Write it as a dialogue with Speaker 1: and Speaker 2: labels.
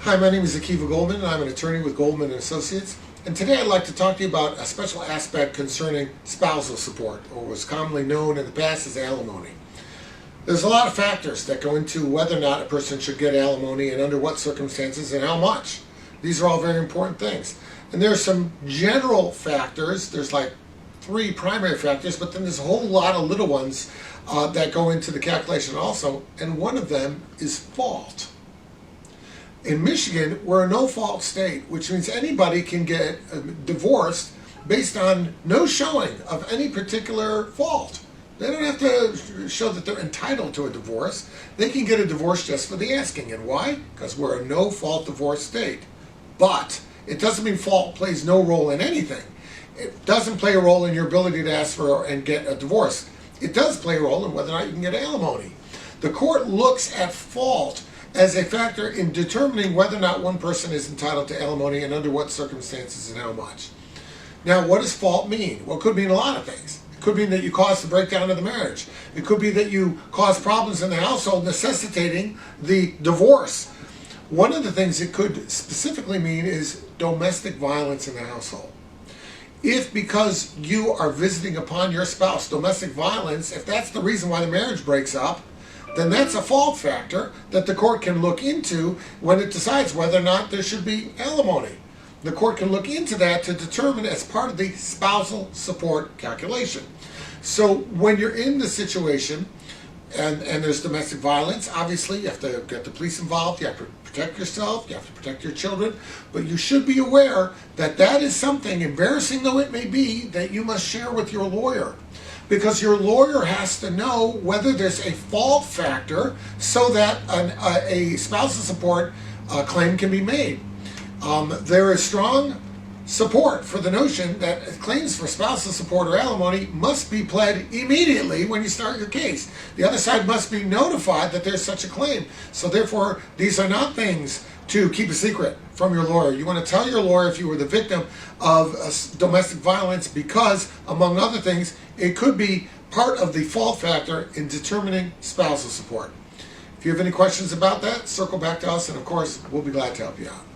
Speaker 1: Hi, my name is Goldman, and I'm an attorney with Goldman & Associates. And today I'd like to talk to you about a special aspect concerning spousal support, or what's commonly known in the past as alimony. There's a lot of factors that go into whether or not a person should get alimony and under what circumstances and how much. These are all very important things. And there's some general factors. There's like 3 primary factors, but then there's a whole lot of little ones that go into the calculation also, and one of them is fault. In Michigan, we're a no-fault state, which means anybody can get divorced based on no showing of any particular fault. They don't have to show that they're entitled to a divorce. They can get a divorce just for the asking. And why? Because we're a no-fault divorce state. But it doesn't mean fault plays no role in anything. It doesn't play a role in your ability to ask for and get a divorce. It does play a role in whether or not you can get alimony. The court looks at fault as a factor in determining whether or not one person is entitled to alimony and under what circumstances and how much. Now, what does fault mean? Well, it could mean a lot of things. It could mean that you caused the breakdown of the marriage. It could be that you caused problems in the household necessitating the divorce. One of the things it could specifically mean is domestic violence in the household. If because you are visiting upon your spouse domestic violence, if that's the reason why the marriage breaks up, then that's a fault factor that the court can look into when it decides whether or not there should be alimony. The court can look into that to determine as part of the spousal support calculation. So when you're in the situation and there's domestic violence, obviously you have to get the police involved, you have to protect yourself, you have to protect your children, but you should be aware that that is something, embarrassing though it may be, that you must share with your lawyer. Because your lawyer has to know whether there's a fault factor so that a spousal support claim can be made. There is strong support for the notion that claims for spousal support or alimony must be pled immediately when you start your case. The other side must be notified that there's such a claim. So therefore, these are not things to keep a secret from your lawyer. You want to tell your lawyer if you were the victim of domestic violence because, among other things, it could be part of the fault factor in determining spousal support. If you have any questions about that, circle back to us, and of course, we'll be glad to help you out.